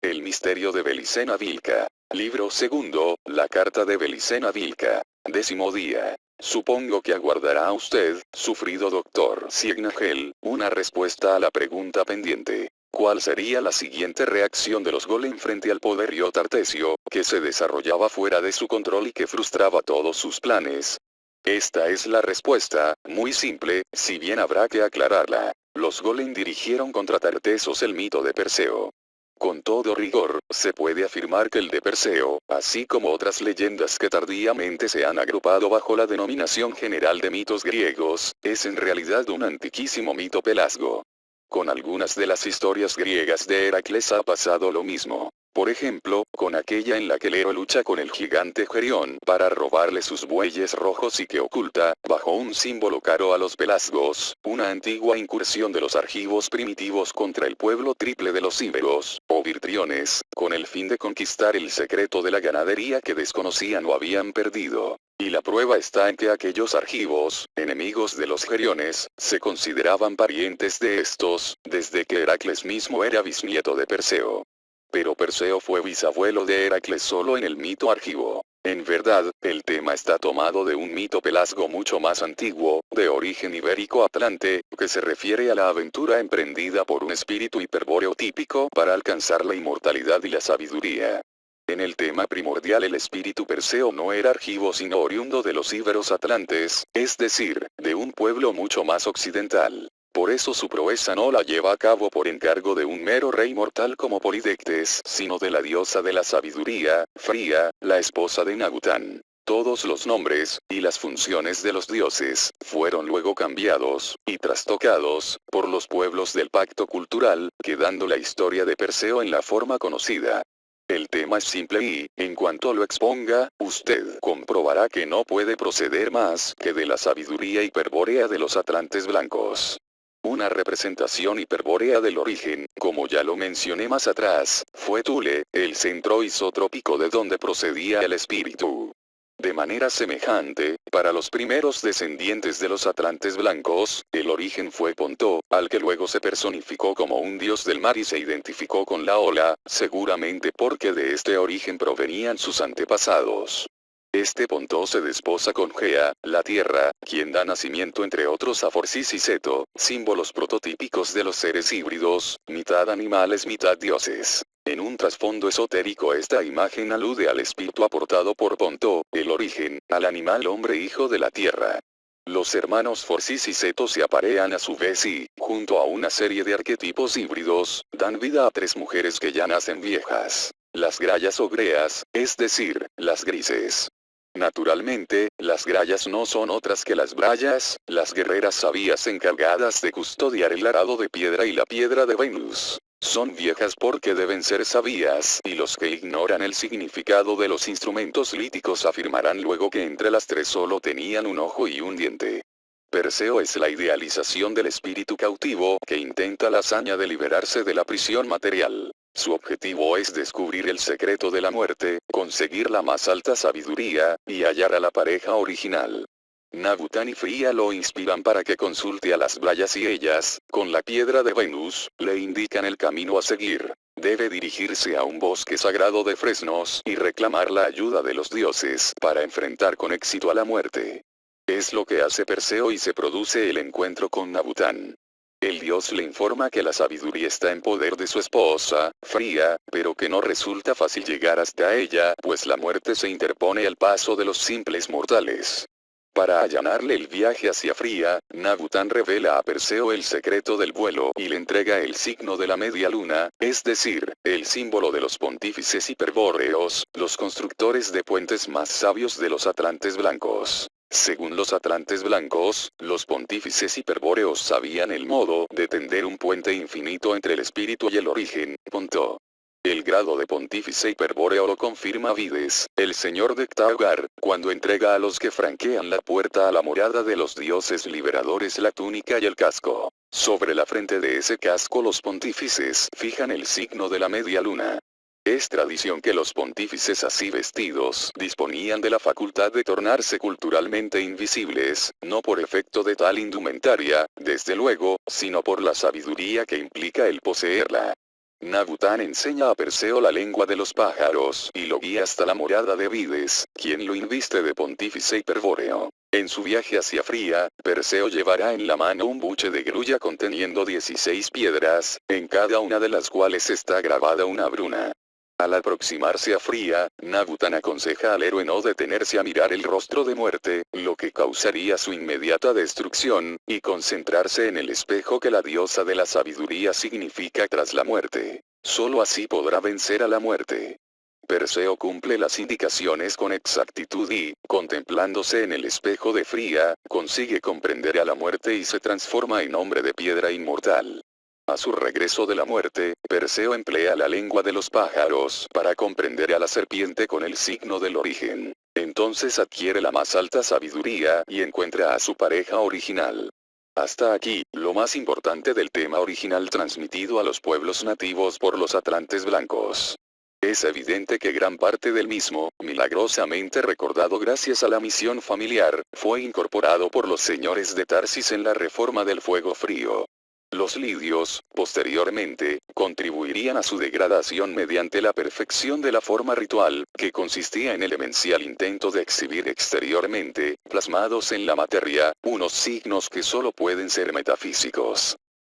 El misterio de Belicena Vilca. Libro segundo, la carta de Belicena Vilca. 10º día. Supongo que aguardará usted, sufrido doctor Signagel, una respuesta a la pregunta pendiente. ¿Cuál sería la siguiente reacción de los Golem frente al poderío Tartesio, que se desarrollaba fuera de su control y que frustraba todos sus planes? Esta es la respuesta, muy simple, si bien habrá que aclararla. Los Golem dirigieron contra Tartesos el mito de Perseo. Con todo rigor, se puede afirmar que el de Perseo, así como otras leyendas que tardíamente se han agrupado bajo la denominación general de mitos griegos, es en realidad un antiquísimo mito pelasgo. Con algunas de las historias griegas de Heracles ha pasado lo mismo. Por ejemplo, con aquella en la que el héroe lucha con el gigante Gerión para robarle sus bueyes rojos y que oculta, bajo un símbolo caro a los pelasgos, una antigua incursión de los argivos primitivos contra el pueblo triple de los íberos, o virtriones, con el fin de conquistar el secreto de la ganadería que desconocían o habían perdido. Y la prueba está en que aquellos argivos, enemigos de los geriones, se consideraban parientes de estos, desde que Heracles mismo era bisnieto de Perseo. Pero Perseo fue bisabuelo de Heracles solo en el mito argivo. En verdad, el tema está tomado de un mito pelasgo mucho más antiguo, de origen ibérico-atlante, que se refiere a la aventura emprendida por un espíritu hiperbóreo típico para alcanzar la inmortalidad y la sabiduría. En el tema primordial el espíritu Perseo no era argivo sino oriundo de los íberos atlantes, es decir, de un pueblo mucho más occidental. Por eso su proeza no la lleva a cabo por encargo de un mero rey mortal como Polidectes, sino de la diosa de la sabiduría, Fría, la esposa de Nagután. Todos los nombres, y las funciones de los dioses, fueron luego cambiados, y trastocados, por los pueblos del pacto cultural, quedando la historia de Perseo en la forma conocida. El tema es simple y, en cuanto lo exponga, usted comprobará que no puede proceder más que de la sabiduría hiperbórea de los atlantes blancos. Una representación hiperbórea del origen, como ya lo mencioné más atrás, fue Thule, el centro isotrópico de donde procedía el espíritu. De manera semejante, para los primeros descendientes de los atlantes blancos, el origen fue Ponto, al que luego se personificó como un dios del mar y se identificó con la ola, seguramente porque de este origen provenían sus antepasados. Este Ponto se desposa con Gea, la tierra, quien da nacimiento entre otros a Forcis y Seto, símbolos prototípicos de los seres híbridos, mitad animales mitad dioses. En un trasfondo esotérico esta imagen alude al espíritu aportado por Ponto, el origen, al animal hombre hijo de la tierra. Los hermanos Forcis y Seto se aparean a su vez y, junto a una serie de arquetipos híbridos, dan vida a 3 mujeres que ya nacen viejas. Las grayas o greas, es decir, las grises. Naturalmente, las grayas no son otras que las brayas, las guerreras sabias encargadas de custodiar el arado de piedra y la piedra de Venus. Son viejas porque deben ser sabias, y los que ignoran el significado de los instrumentos líticos afirmarán luego que entre las 3 solo tenían un ojo y un diente. Perseo es la idealización del espíritu cautivo que intenta la hazaña de liberarse de la prisión material. Su objetivo es descubrir el secreto de la muerte, conseguir la más alta sabiduría, y hallar a la pareja original. Nagután y Fría lo inspiran para que consulte a las brayas y ellas, con la piedra de Venus, le indican el camino a seguir. Debe dirigirse a un bosque sagrado de fresnos y reclamar la ayuda de los dioses para enfrentar con éxito a la muerte. Es lo que hace Perseo y se produce el encuentro con Nagután. El dios le informa que la sabiduría está en poder de su esposa, Fría, pero que no resulta fácil llegar hasta ella, pues la muerte se interpone al paso de los simples mortales. Para allanarle el viaje hacia Fría, Nagután revela a Perseo el secreto del vuelo y le entrega el signo de la media luna, es decir, el símbolo de los pontífices hiperbóreos, los constructores de puentes más sabios de los atlantes blancos. Según los atlantes blancos, los pontífices hiperbóreos sabían el modo de tender un puente infinito entre el espíritu y el origen, Ponto. El grado de pontífice hiperbóreo lo confirma Vides, el señor de Ctagar, cuando entrega a los que franquean la puerta a la morada de los dioses liberadores la túnica y el casco. Sobre la frente de ese casco los pontífices fijan el signo de la media luna. Es tradición que los pontífices así vestidos disponían de la facultad de tornarse culturalmente invisibles, no por efecto de tal indumentaria, desde luego, sino por la sabiduría que implica el poseerla. Nabután enseña a Perseo la lengua de los pájaros y lo guía hasta la morada de Vides, quien lo inviste de pontífice hiperbóreo. En su viaje hacia Fría, Perseo llevará en la mano un buche de grulla conteniendo 16 piedras, en cada una de las cuales está grabada una bruna. Al aproximarse a Fría, Nabután aconseja al héroe no detenerse a mirar el rostro de muerte, lo que causaría su inmediata destrucción, y concentrarse en el espejo que la diosa de la sabiduría significa tras la muerte. Solo así podrá vencer a la muerte. Perseo cumple las indicaciones con exactitud y, contemplándose en el espejo de Fría, consigue comprender a la muerte y se transforma en hombre de piedra inmortal. A su regreso de la muerte, Perseo emplea la lengua de los pájaros para comprender a la serpiente con el signo del origen. Entonces adquiere la más alta sabiduría y encuentra a su pareja original. Hasta aquí, lo más importante del tema original transmitido a los pueblos nativos por los atlantes blancos. Es evidente que gran parte del mismo, milagrosamente recordado gracias a la misión familiar, fue incorporado por los señores de Tarsis en la reforma del fuego frío. Los lidios, posteriormente, contribuirían a su degradación mediante la perfección de la forma ritual, que consistía en el demencial intento de exhibir exteriormente, plasmados en la materia, unos signos que solo pueden ser metafísicos.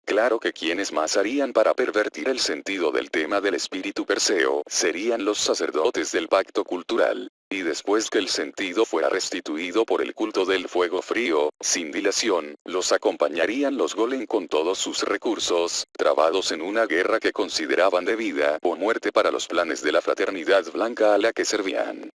Claro que quienes más harían para pervertir el sentido del tema del espíritu Perseo serían los sacerdotes del pacto cultural. Y después que el sentido fuera restituido por el culto del fuego frío, sin dilación, los acompañarían los golem con todos sus recursos, trabados en una guerra que consideraban de vida o muerte para los planes de la fraternidad blanca a la que servían.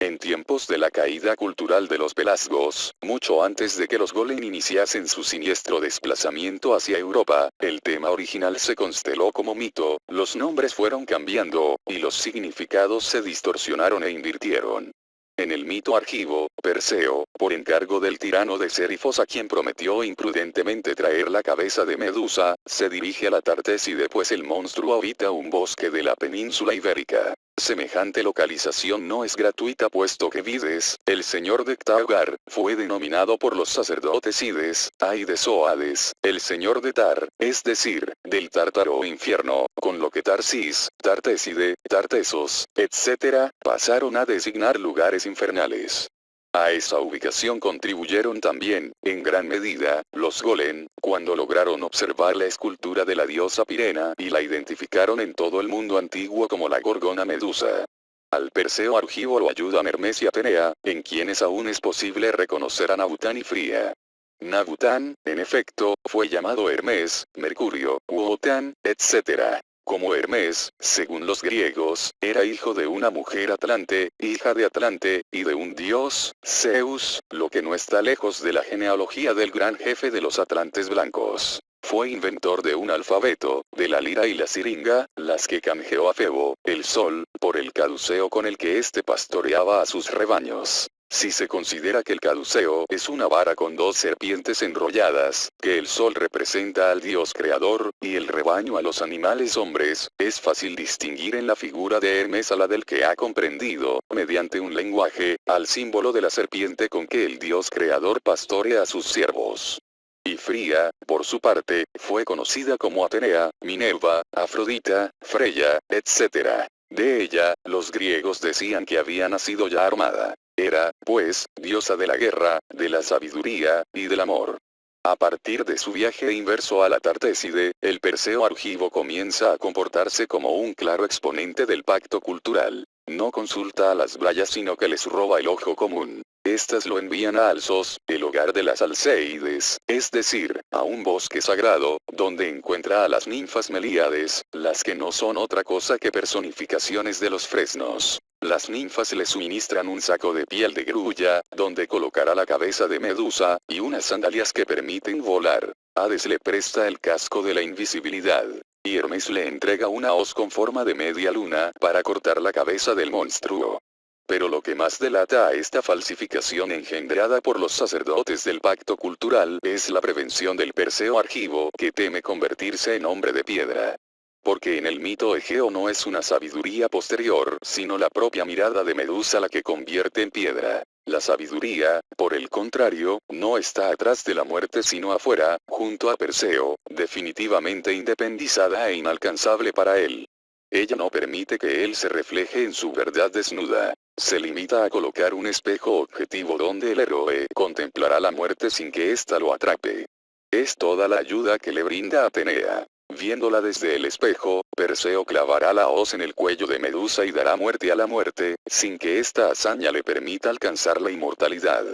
En tiempos de la caída cultural de los pelasgos, mucho antes de que los golem iniciasen su siniestro desplazamiento hacia Europa, el tema original se consteló como mito, los nombres fueron cambiando, y los significados se distorsionaron e invirtieron. En el mito argivo, Perseo, por encargo del tirano de Serifos a quien prometió imprudentemente traer la cabeza de Medusa, se dirige a la Tartéside pues el monstruo habita un bosque de la península ibérica. Semejante localización no es gratuita puesto que Vides, el señor de Ctagar, fue denominado por los sacerdotes Ides, Aides o Hades, el señor de Tar, es decir, del Tártaro o infierno, con lo que Tarsis, Tartéside, Tartesos, etc., pasaron a designar lugares infernales. A esa ubicación contribuyeron también, en gran medida, los golem, cuando lograron observar la escultura de la diosa Pirena y la identificaron en todo el mundo antiguo como la gorgona Medusa. Al Perseo argivo lo ayudan Hermes y Atenea, en quienes aún es posible reconocer a Nabután y Fría. Nabután, en efecto, fue llamado Hermes, Mercurio, Wotan, etc. Como Hermes, según los griegos, era hijo de una mujer Atlante, hija de Atlante, y de un dios, Zeus, lo que no está lejos de la genealogía del gran jefe de los atlantes blancos. Fue inventor de un alfabeto, de la lira y la siringa, las que canjeó a Febo, el sol, por el caduceo con el que éste pastoreaba a sus rebaños. Si se considera que el caduceo es una vara con dos serpientes enrolladas, que el sol representa al dios creador, y el rebaño a los animales hombres, es fácil distinguir en la figura de Hermes a la del que ha comprendido, mediante un lenguaje, al símbolo de la serpiente con que el dios creador pastorea a sus siervos. Y Fría, por su parte, fue conocida como Atenea, Minerva, Afrodita, Freya, etc. De ella, los griegos decían que había nacido ya armada. Era, pues, diosa de la guerra, de la sabiduría, y del amor. A partir de su viaje inverso a la Tartéside, el Perseo argivo comienza a comportarse como un claro exponente del pacto cultural. No consulta a las blayas sino que les roba el ojo común. Estas lo envían a Alsos, el hogar de las Alcéides, es decir, a un bosque sagrado, donde encuentra a las ninfas Melíades, las que no son otra cosa que personificaciones de los fresnos. Las ninfas le suministran un saco de piel de grulla, donde colocará la cabeza de Medusa, y unas sandalias que permiten volar. Hades le presta el casco de la invisibilidad. Y Hermes le entrega una hoz con forma de media luna, para cortar la cabeza del monstruo. Pero lo que más delata a esta falsificación engendrada por los sacerdotes del pacto cultural es la prevención del Perseo argivo que teme convertirse en hombre de piedra. Porque en el mito egeo no es una sabiduría posterior, sino la propia mirada de Medusa la que convierte en piedra. La sabiduría, por el contrario, no está atrás de la muerte sino afuera, junto a Perseo, definitivamente independizada e inalcanzable para él. Ella no permite que él se refleje en su verdad desnuda. Se limita a colocar un espejo objetivo donde el héroe contemplará la muerte sin que ésta lo atrape. Es toda la ayuda que le brinda Atenea. Viéndola desde el espejo, Perseo clavará la hoz en el cuello de Medusa y dará muerte a la muerte, sin que esta hazaña le permita alcanzar la inmortalidad.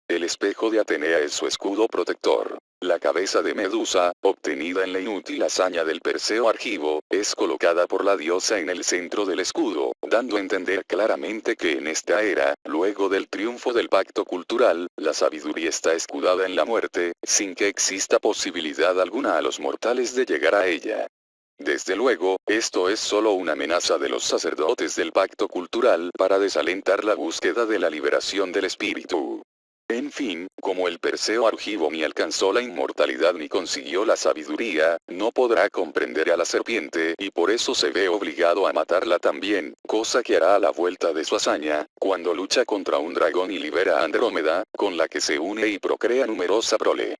El espejo de Atenea es su escudo protector. La cabeza de Medusa, obtenida en la inútil hazaña del Perseo Argivo, es colocada por la diosa en el centro del escudo, dando a entender claramente que en esta era, luego del triunfo del pacto cultural, la sabiduría está escudada en la muerte, sin que exista posibilidad alguna a los mortales de llegar a ella. Desde luego, esto es solo una amenaza de los sacerdotes del pacto cultural para desalentar la búsqueda de la liberación del espíritu. En fin, como el Perseo Argivo ni alcanzó la inmortalidad ni consiguió la sabiduría, no podrá comprender a la serpiente y por eso se ve obligado a matarla también, cosa que hará a la vuelta de su hazaña, cuando lucha contra un dragón y libera a Andrómeda, con la que se une y procrea numerosa prole.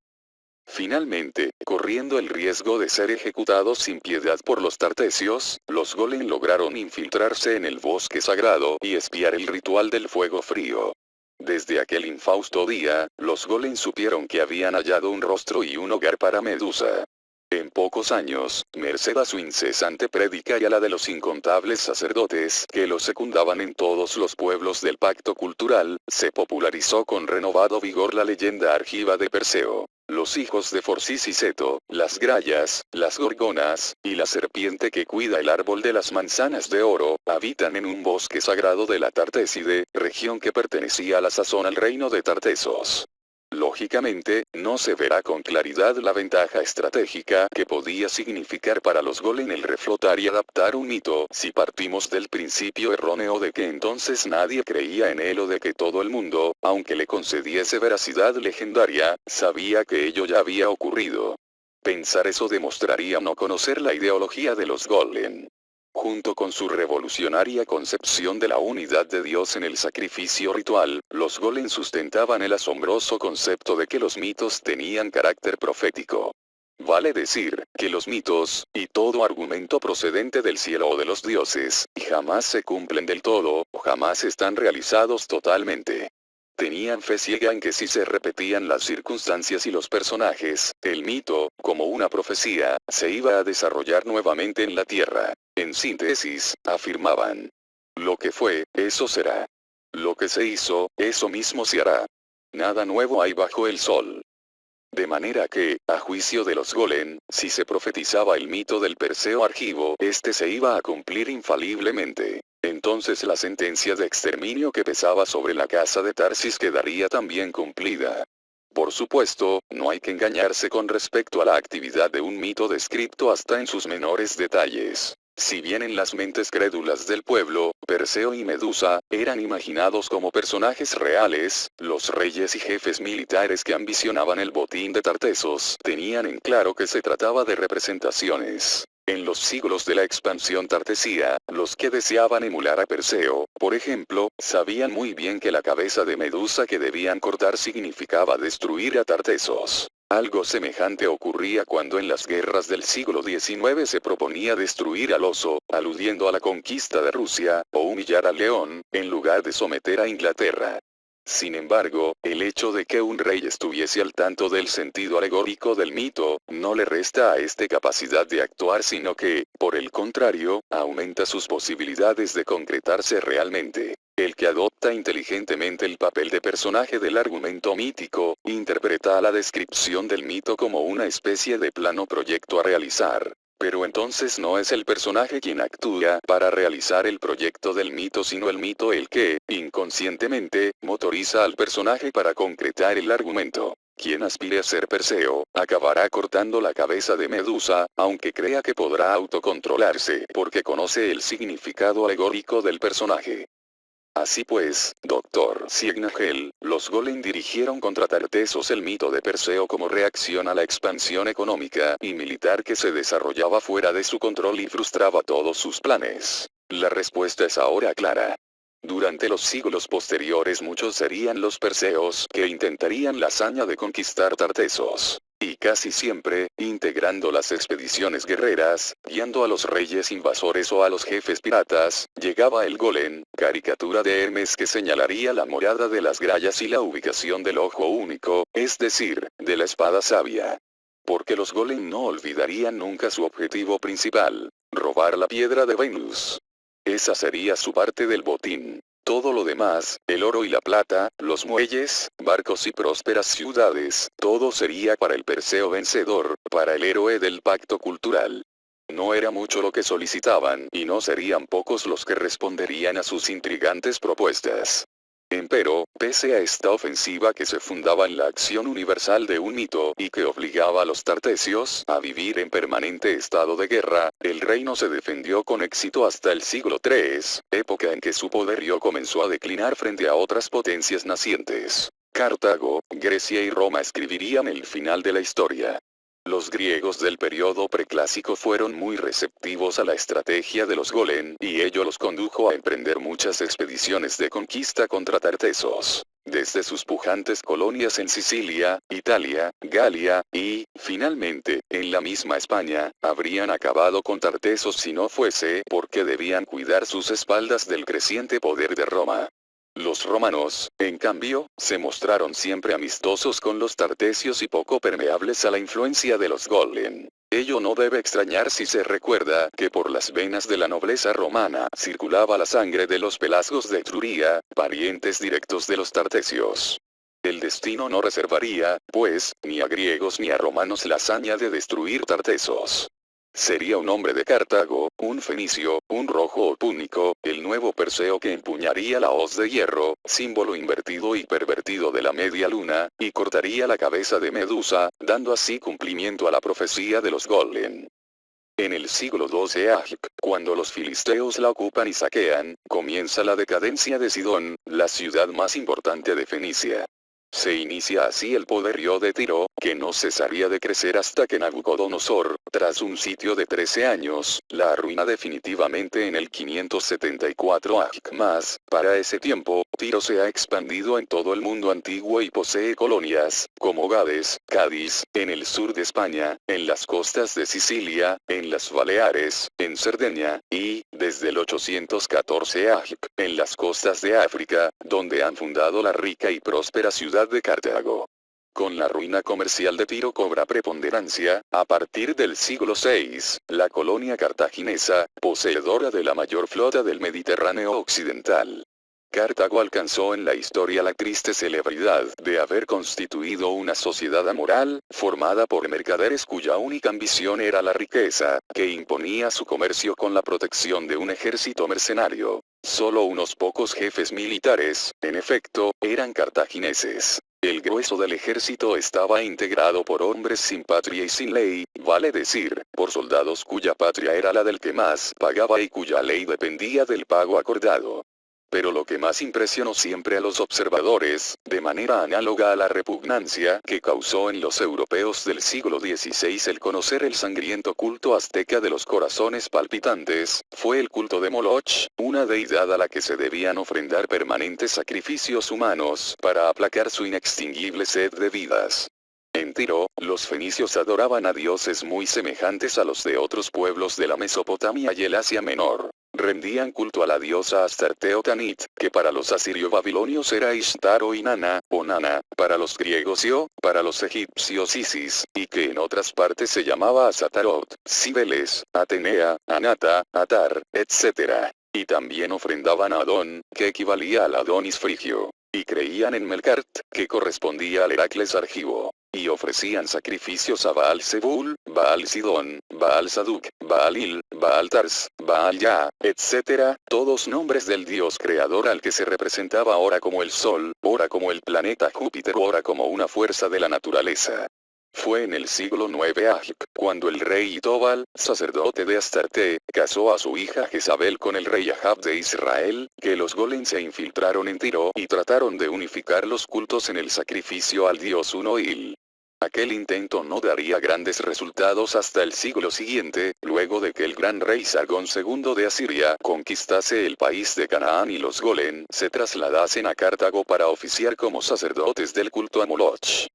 Finalmente, corriendo el riesgo de ser ejecutados sin piedad por los tartesios, los golem lograron infiltrarse en el bosque sagrado y espiar el ritual del fuego frío. Desde aquel infausto día, los golem supieron que habían hallado un rostro y un hogar para Medusa. En pocos años, merced a su incesante prédica y a la de los incontables sacerdotes que lo secundaban en todos los pueblos del pacto cultural, se popularizó con renovado vigor la leyenda argiva de Perseo. Los hijos de Forcis y Ceto, las grayas, las gorgonas, y la serpiente que cuida el árbol de las manzanas de oro, habitan en un bosque sagrado de la Tartéside, región que pertenecía a la sazón al reino de Tartesos. Lógicamente, no se verá con claridad la ventaja estratégica que podía significar para los golem el reflotar y adaptar un mito si partimos del principio erróneo de que entonces nadie creía en él o de que todo el mundo, aunque le concediese veracidad legendaria, sabía que ello ya había ocurrido. Pensar eso demostraría no conocer la ideología de los golem. Junto con su revolucionaria concepción de la unidad de Dios en el sacrificio ritual, los golem sustentaban el asombroso concepto de que los mitos tenían carácter profético. Vale decir, que los mitos, y todo argumento procedente del cielo o de los dioses, jamás se cumplen del todo, o jamás están realizados totalmente. Tenían fe ciega en que si se repetían las circunstancias y los personajes, el mito, como una profecía, se iba a desarrollar nuevamente en la tierra. En síntesis, afirmaban: lo que fue, eso será. Lo que se hizo, eso mismo se hará. Nada nuevo hay bajo el sol. De manera que, a juicio de los golem, si se profetizaba el mito del Perseo Argivo, este se iba a cumplir infaliblemente. Entonces la sentencia de exterminio que pesaba sobre la casa de Tarsis quedaría también cumplida. Por supuesto, no hay que engañarse con respecto a la actividad de un mito descrito hasta en sus menores detalles. Si bien en las mentes crédulas del pueblo, Perseo y Medusa eran imaginados como personajes reales, los reyes y jefes militares que ambicionaban el botín de Tartesos tenían en claro que se trataba de representaciones. En los siglos de la expansión tartesía, los que deseaban emular a Perseo, por ejemplo, sabían muy bien que la cabeza de Medusa que debían cortar significaba destruir a Tartesos. Algo semejante ocurría cuando en las guerras del siglo XIX se proponía destruir al oso, aludiendo a la conquista de Rusia, o humillar al león, en lugar de someter a Inglaterra. Sin embargo, el hecho de que un rey estuviese al tanto del sentido alegórico del mito, no le resta a este capacidad de actuar sino que, por el contrario, aumenta sus posibilidades de concretarse realmente. El que adopta inteligentemente el papel de personaje del argumento mítico, interpreta a la descripción del mito como una especie de plano proyecto a realizar. Pero entonces no es el personaje quien actúa para realizar el proyecto del mito sino el mito el que, inconscientemente, motoriza al personaje para concretar el argumento. Quien aspire a ser Perseo, acabará cortando la cabeza de Medusa, aunque crea que podrá autocontrolarse porque conoce el significado alegórico del personaje. Así pues, Dr. Siegnagel, los golem dirigieron contra Tartesos el mito de Perseo como reacción a la expansión económica y militar que se desarrollaba fuera de su control y frustraba todos sus planes. La respuesta es ahora clara. Durante los siglos posteriores muchos serían los perseos que intentarían la hazaña de conquistar Tartesos. Y casi siempre, integrando las expediciones guerreras, guiando a los reyes invasores o a los jefes piratas, llegaba el golem, caricatura de Hermes que señalaría la morada de las grallas y la ubicación del ojo único, es decir, de la espada sabia. Porque los golem no olvidarían nunca su objetivo principal, robar la piedra de Venus. Esa sería su parte del botín. Todo lo demás, el oro y la plata, los muelles, barcos y prósperas ciudades, todo sería para el Perseo vencedor, para el héroe del pacto cultural. No era mucho lo que solicitaban, y no serían pocos los que responderían a sus intrigantes propuestas. Empero, pese a esta ofensiva que se fundaba en la acción universal de un mito y que obligaba a los tartesios a vivir en permanente estado de guerra, el reino se defendió con éxito hasta el siglo III, época en que su poderío comenzó a declinar frente a otras potencias nacientes. Cartago, Grecia y Roma escribirían el final de la historia. Los griegos del periodo preclásico fueron muy receptivos a la estrategia de los golem, y ello los condujo a emprender muchas expediciones de conquista contra Tartesos. Desde sus pujantes colonias en Sicilia, Italia, Galia, y, finalmente, en la misma España, habrían acabado con Tartesos si no fuese porque debían cuidar sus espaldas del creciente poder de Roma. Los romanos, en cambio, se mostraron siempre amistosos con los tartesios y poco permeables a la influencia de los golem. Ello no debe extrañar si se recuerda que por las venas de la nobleza romana circulaba la sangre de los pelasgos de Etruria, parientes directos de los tartesios. El destino no reservaría, pues, ni a griegos ni a romanos la hazaña de destruir Tartesos. Sería un hombre de Cartago, un fenicio, un rojo o púnico, el nuevo Perseo que empuñaría la hoz de hierro, símbolo invertido y pervertido de la media luna, y cortaría la cabeza de Medusa, dando así cumplimiento a la profecía de los golem. En el siglo XII AJ, cuando los filisteos la ocupan y saquean, comienza la decadencia de Sidón, la ciudad más importante de Fenicia. Se inicia así el poderío de Tiro, que no cesaría de crecer hasta que Nabucodonosor, tras un sitio de 13 años, la arruina definitivamente en el 574 AJ. Más, para ese tiempo, Tiro se ha expandido en todo el mundo antiguo y posee colonias, como Gades, Cádiz, en el sur de España, en las costas de Sicilia, en las Baleares, en Cerdeña, y, desde el 814 AJ, en las costas de África, donde han fundado la rica y próspera ciudad de Cartago. Con la ruina comercial de Tiro cobra preponderancia, a partir del siglo VI, la colonia cartaginesa, poseedora de la mayor flota del Mediterráneo occidental. Cartago alcanzó en la historia la triste celebridad de haber constituido una sociedad amoral, formada por mercaderes cuya única ambición era la riqueza, que imponía su comercio con la protección de un ejército mercenario. Solo unos pocos jefes militares, en efecto, eran cartagineses. El grueso del ejército estaba integrado por hombres sin patria y sin ley, vale decir, por soldados cuya patria era la del que más pagaba y cuya ley dependía del pago acordado. Pero lo que más impresionó siempre a los observadores, de manera análoga a la repugnancia que causó en los europeos del siglo XVI el conocer el sangriento culto azteca de los corazones palpitantes, fue el culto de Moloch, una deidad a la que se debían ofrendar permanentes sacrificios humanos para aplacar su inextinguible sed de vidas. En Tiro, los fenicios adoraban a dioses muy semejantes a los de otros pueblos de la Mesopotamia y el Asia Menor. Rendían culto a la diosa Astarte o Tanit, que para los asirio-babilonios era Ishtar o Inanna, o Nana, para los griegos Io, para los egipcios Isis, y que en otras partes se llamaba Azatarot, Cibeles, Atenea, Anata, Atar, etc. Y también ofrendaban a Adón, que equivalía al Adonis frigio. Y creían en Melkart, que correspondía al Heracles argivo. Y ofrecían sacrificios a Baal Zebul, Baal Sidón, Baal Zaduk, Baal Il, Baal Tars, Baal Ya, etc., todos nombres del dios creador al que se representaba ora como el sol, ora como el planeta Júpiter, ora como una fuerza de la naturaleza. Fue en el siglo IX AJ, cuando el rey Itobal, sacerdote de Astarte, casó a su hija Jezabel con el rey Ahab de Israel, que los golem se infiltraron en Tiro y trataron de unificar los cultos en el sacrificio al dios Uno Il. Aquel intento no daría grandes resultados hasta el siglo siguiente, luego de que el gran rey Sargón II de Asiria conquistase el país de Canaán y los golem se trasladasen a Cartago para oficiar como sacerdotes del culto a Moloch.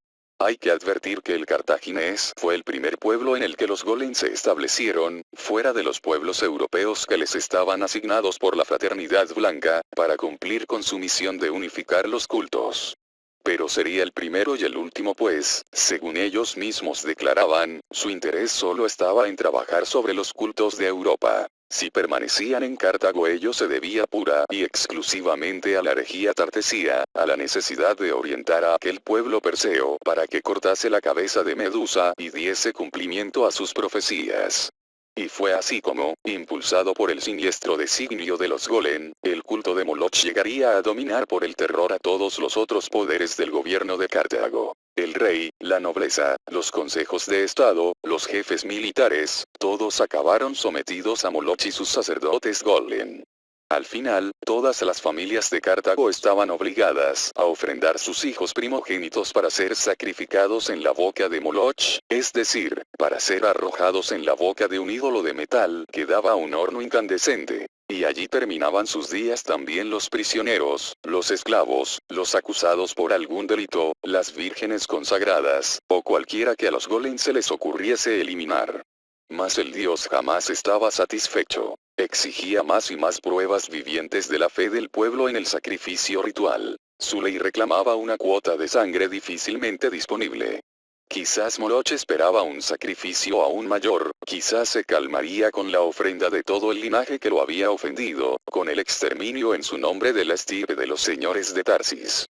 Hay que advertir que el cartaginés fue el primer pueblo en el que los golem se establecieron, fuera de los pueblos europeos que les estaban asignados por la Fraternidad Blanca, para cumplir con su misión de unificar los cultos. Pero sería el primero y el último pues, según ellos mismos declaraban, su interés solo estaba en trabajar sobre los cultos de Europa. Si permanecían en Cartago ello se debía pura y exclusivamente a la herejía tartesía, a la necesidad de orientar a aquel pueblo perseo para que cortase la cabeza de Medusa y diese cumplimiento a sus profecías. Y fue así como, impulsado por el siniestro designio de los golem, el culto de Moloch llegaría a dominar por el terror a todos los otros poderes del gobierno de Cartago. El rey, la nobleza, los consejos de estado, los jefes militares, todos acabaron sometidos a Moloch y sus sacerdotes golem. Al final, todas las familias de Cartago estaban obligadas a ofrendar sus hijos primogénitos para ser sacrificados en la boca de Moloch, es decir, para ser arrojados en la boca de un ídolo de metal que daba un horno incandescente. Y allí terminaban sus días también los prisioneros, los esclavos, los acusados por algún delito, las vírgenes consagradas, o cualquiera que a los golem se les ocurriese eliminar. Mas el dios jamás estaba satisfecho. Exigía más y más pruebas vivientes de la fe del pueblo en el sacrificio ritual. Su ley reclamaba una cuota de sangre difícilmente disponible. Quizás Moloch esperaba un sacrificio aún mayor, quizás se calmaría con la ofrenda de todo el linaje que lo había ofendido, con el exterminio en su nombre de la estirpe de los señores de Tarsis.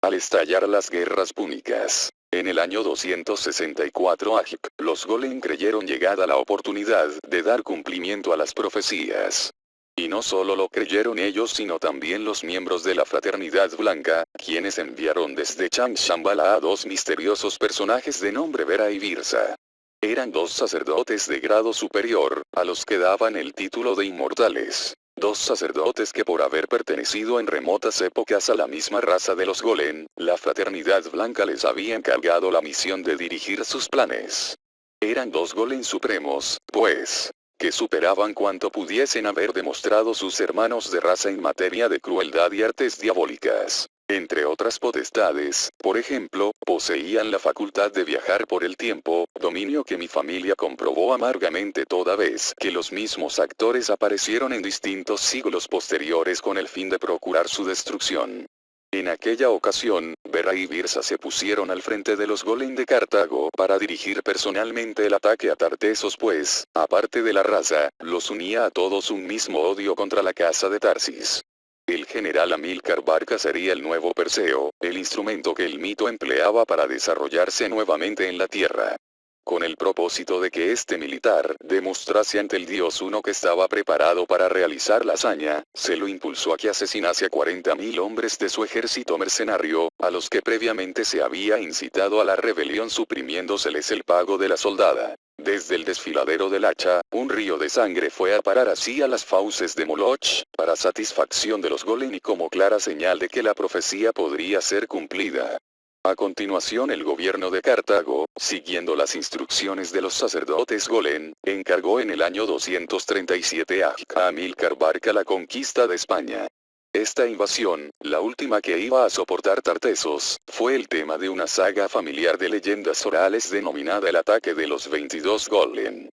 Al estallar las guerras púnicas, en el año 264 AJ, los golem creyeron llegada la oportunidad de dar cumplimiento a las profecías. Y no solo lo creyeron ellos sino también los miembros de la Fraternidad Blanca, quienes enviaron desde Changshambala a dos misteriosos personajes de nombre Vera y Birsa. Eran dos sacerdotes de grado superior, a los que daban el título de inmortales. Dos sacerdotes que por haber pertenecido en remotas épocas a la misma raza de los golem, la Fraternidad Blanca les había encargado la misión de dirigir sus planes. Eran dos golem supremos, pues, que superaban cuanto pudiesen haber demostrado sus hermanos de raza en materia de crueldad y artes diabólicas. Entre otras potestades, por ejemplo, poseían la facultad de viajar por el tiempo, dominio que mi familia comprobó amargamente toda vez que los mismos actores aparecieron en distintos siglos posteriores con el fin de procurar su destrucción. En aquella ocasión, Vera y Birsa se pusieron al frente de los golem de Cartago para dirigir personalmente el ataque a Tartesos pues, aparte de la raza, los unía a todos un mismo odio contra la casa de Tarsis. El general Amílcar Barca sería el nuevo Perseo, el instrumento que el mito empleaba para desarrollarse nuevamente en la tierra. Con el propósito de que este militar demostrase ante el dios uno que estaba preparado para realizar la hazaña, se lo impulsó a que asesinase a 40.000 hombres de su ejército mercenario, a los que previamente se había incitado a la rebelión suprimiéndoseles el pago de la soldada. Desde el desfiladero del hacha, un río de sangre fue a parar así a las fauces de Moloch, para satisfacción de los golem y como clara señal de que la profecía podría ser cumplida. A continuación el gobierno de Cartago, siguiendo las instrucciones de los sacerdotes golem, encargó en el año 237 a Amílcar Barca la conquista de España. Esta invasión, la última que iba a soportar Tartesos, fue el tema de una saga familiar de leyendas orales denominada el ataque de los 22 golem.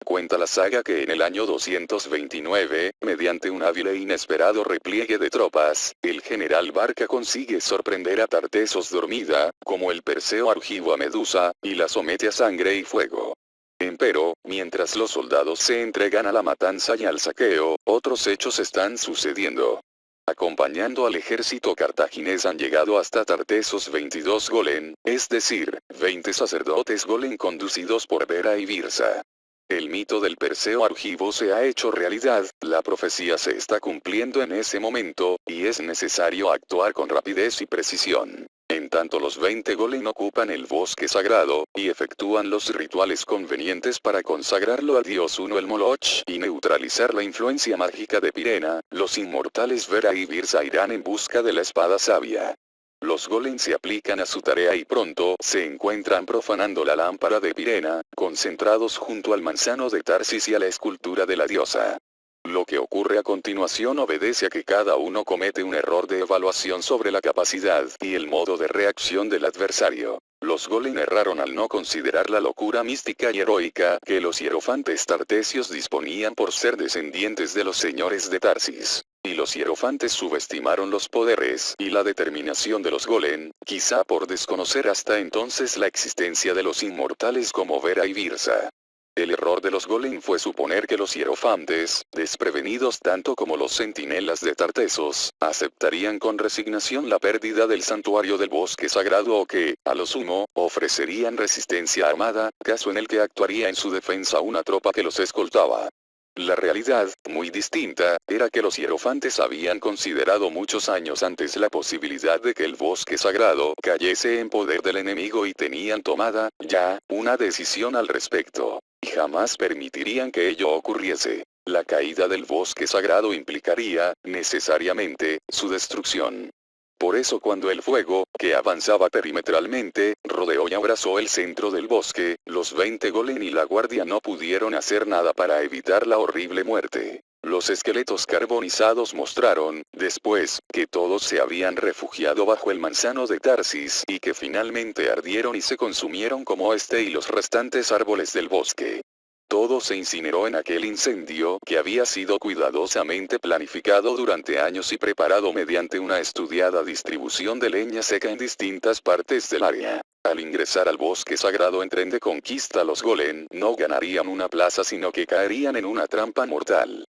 Cuenta la saga que en el año 229, mediante un hábil e inesperado repliegue de tropas, el general Barca consigue sorprender a Tartesos dormida, como el Perseo argivo a Medusa, y la somete a sangre y fuego. Empero, mientras los soldados se entregan a la matanza y al saqueo, otros hechos están sucediendo. Acompañando al ejército cartaginés han llegado hasta Tartesos 22 golem, es decir, 20 sacerdotes golem conducidos por Vera y Birsa. El mito del Perseo argivo se ha hecho realidad, la profecía se está cumpliendo en ese momento, y es necesario actuar con rapidez y precisión. En tanto los 20 golem ocupan el bosque sagrado, y efectúan los rituales convenientes para consagrarlo a Dios uno el Moloch y neutralizar la influencia mágica de Pirena, los inmortales Vera y Birsa irán en busca de la espada sabia. Los golems se aplican a su tarea y pronto se encuentran profanando la lámpara de Pirena, concentrados junto al manzano de Tarsis y a la escultura de la diosa. Lo que ocurre a continuación obedece a que cada uno comete un error de evaluación sobre la capacidad y el modo de reacción del adversario. Los golem erraron al no considerar la locura mística y heroica que los hierofantes tartesios disponían por ser descendientes de los señores de Tarsis. Y los hierofantes subestimaron los poderes y la determinación de los golem, quizá por desconocer hasta entonces la existencia de los inmortales como Vera y Virsa. El error de los golem fue suponer que los hierofantes, desprevenidos tanto como los centinelas de Tartesos, aceptarían con resignación la pérdida del santuario del bosque sagrado o que, a lo sumo, ofrecerían resistencia armada, caso en el que actuaría en su defensa una tropa que los escoltaba. La realidad, muy distinta, era que los hierofantes habían considerado muchos años antes la posibilidad de que el bosque sagrado cayese en poder del enemigo y tenían tomada, ya, una decisión al respecto. Y jamás permitirían que ello ocurriese. La caída del bosque sagrado implicaría, necesariamente, su destrucción. Por eso cuando el fuego, que avanzaba perimetralmente, rodeó y abrazó el centro del bosque, los 20 golem y la guardia no pudieron hacer nada para evitar la horrible muerte. Los esqueletos carbonizados mostraron, después, que todos se habían refugiado bajo el manzano de Tarsis y que finalmente ardieron y se consumieron como este y los restantes árboles del bosque. Todo se incineró en aquel incendio que había sido cuidadosamente planificado durante años y preparado mediante una estudiada distribución de leña seca en distintas partes del área. Al ingresar al bosque sagrado en tren de conquista, los golem no ganarían una plaza sino que caerían en una trampa mortal.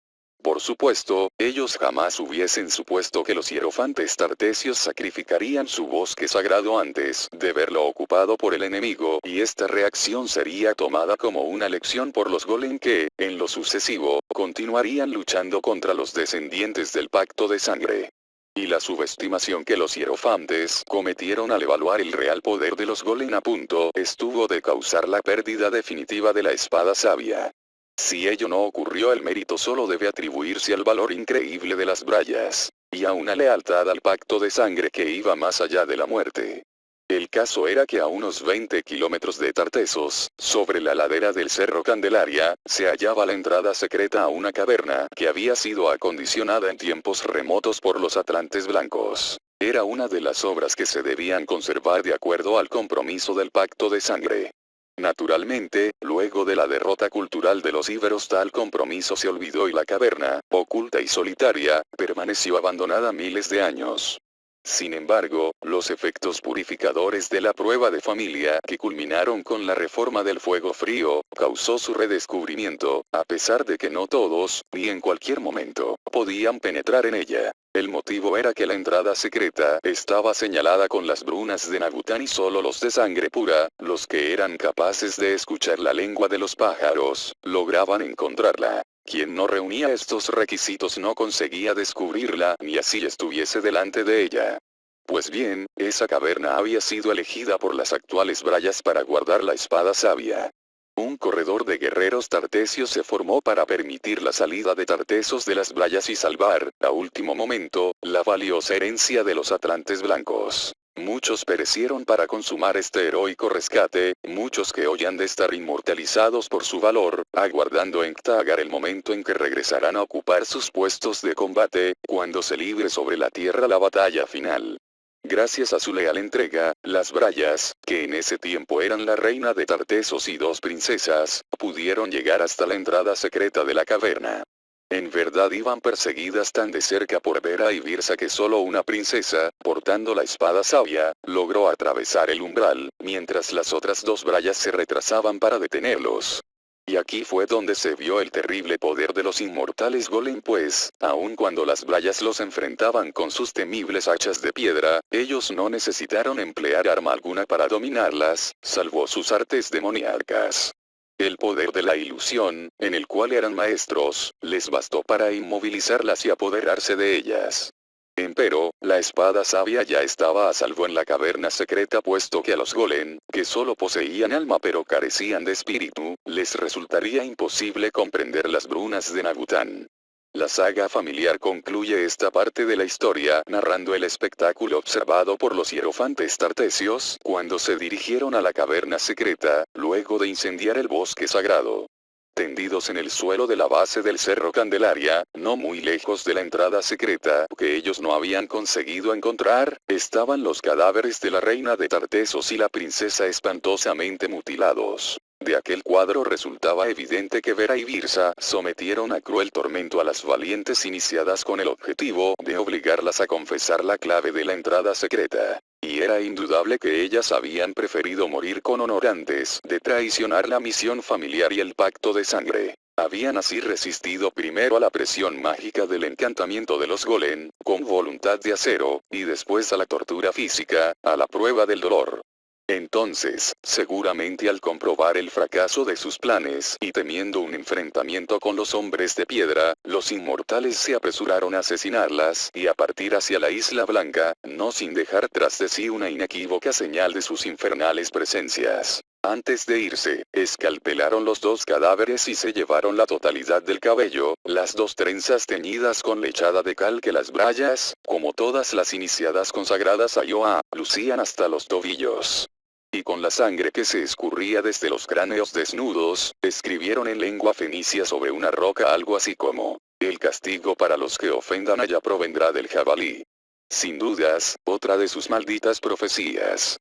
Por supuesto, ellos jamás hubiesen supuesto que los hierofantes tartesios sacrificarían su bosque sagrado antes de verlo ocupado por el enemigo, y esta reacción sería tomada como una lección por los golem que, en lo sucesivo, continuarían luchando contra los descendientes del pacto de sangre. Y la subestimación que los hierofantes cometieron al evaluar el real poder de los golem a punto estuvo de causar la pérdida definitiva de la espada sabia. Si ello no ocurrió, el mérito solo debe atribuirse al valor increíble de las brayas, y a una lealtad al pacto de sangre que iba más allá de la muerte. El caso era que a unos 20 kilómetros de Tartesos, sobre la ladera del Cerro Candelaria, se hallaba la entrada secreta a una caverna que había sido acondicionada en tiempos remotos por los atlantes blancos. Era una de las obras que se debían conservar de acuerdo al compromiso del pacto de sangre. Naturalmente, luego de la derrota cultural de los íberos tal compromiso se olvidó y la caverna, oculta y solitaria, permaneció abandonada miles de años. Sin embargo, los efectos purificadores de la prueba de familia que culminaron con la reforma del fuego frío, causó su redescubrimiento, a pesar de que no todos, ni en cualquier momento, podían penetrar en ella. El motivo era que la entrada secreta estaba señalada con las brunas de Nagután y solo los de sangre pura, los que eran capaces de escuchar la lengua de los pájaros, lograban encontrarla. Quien no reunía estos requisitos no conseguía descubrirla ni así estuviese delante de ella. Pues bien, esa caverna había sido elegida por las actuales brayas para guardar la espada sabia. Un corredor de guerreros tartesios se formó para permitir la salida de Tartesos de las brayas y salvar, a último momento, la valiosa herencia de los atlantes blancos. Muchos perecieron para consumar este heroico rescate, muchos que hoy han de estar inmortalizados por su valor, aguardando en Ktagar el momento en que regresarán a ocupar sus puestos de combate, cuando se libre sobre la tierra la batalla final. Gracias a su leal entrega, las brayas, que en ese tiempo eran la reina de Tartesos y 2 princesas, pudieron llegar hasta la entrada secreta de la caverna. En verdad iban perseguidas tan de cerca por Vera y Virsa que solo una princesa, portando la espada sabia, logró atravesar el umbral, mientras las otras 2 brayas se retrasaban para detenerlos. Y aquí fue donde se vio el terrible poder de los inmortales golem, pues, aun cuando las brayas los enfrentaban con sus temibles hachas de piedra, ellos no necesitaron emplear arma alguna para dominarlas, salvo sus artes demoníacas. El poder de la ilusión, en el cual eran maestros, les bastó para inmovilizarlas y apoderarse de ellas. Empero, la espada sabia ya estaba a salvo en la caverna secreta, puesto que a los golem, que solo poseían alma pero carecían de espíritu, les resultaría imposible comprender las brunas de Nagután. La saga familiar concluye esta parte de la historia narrando el espectáculo observado por los hierofantes tartesios cuando se dirigieron a la caverna secreta, luego de incendiar el bosque sagrado. Tendidos en el suelo de la base del Cerro Candelaria, no muy lejos de la entrada secreta que ellos no habían conseguido encontrar, estaban los cadáveres de la reina de Tartesos y la princesa espantosamente mutilados. De aquel cuadro resultaba evidente que Vera y Virsa sometieron a cruel tormento a las valientes iniciadas con el objetivo de obligarlas a confesar la clave de la entrada secreta. Y era indudable que ellas habían preferido morir con honor antes de traicionar la misión familiar y el pacto de sangre. Habían así resistido primero a la presión mágica del encantamiento de los golem, con voluntad de acero, y después a la tortura física, a la prueba del dolor. Entonces, seguramente al comprobar el fracaso de sus planes y temiendo un enfrentamiento con los hombres de piedra, los inmortales se apresuraron a asesinarlas y a partir hacia la Isla Blanca, no sin dejar tras de sí una inequívoca señal de sus infernales presencias. Antes de irse, escalpelaron los 2 cadáveres y se llevaron la totalidad del cabello, las 2 trenzas teñidas con lechada de cal que las brayas, como todas las iniciadas consagradas a Yoa, lucían hasta los tobillos. Y con la sangre que se escurría desde los cráneos desnudos, escribieron en lengua fenicia sobre una roca algo así como, el castigo para los que ofendan allá provendrá del jabalí. Sin dudas, otra de sus malditas profecías.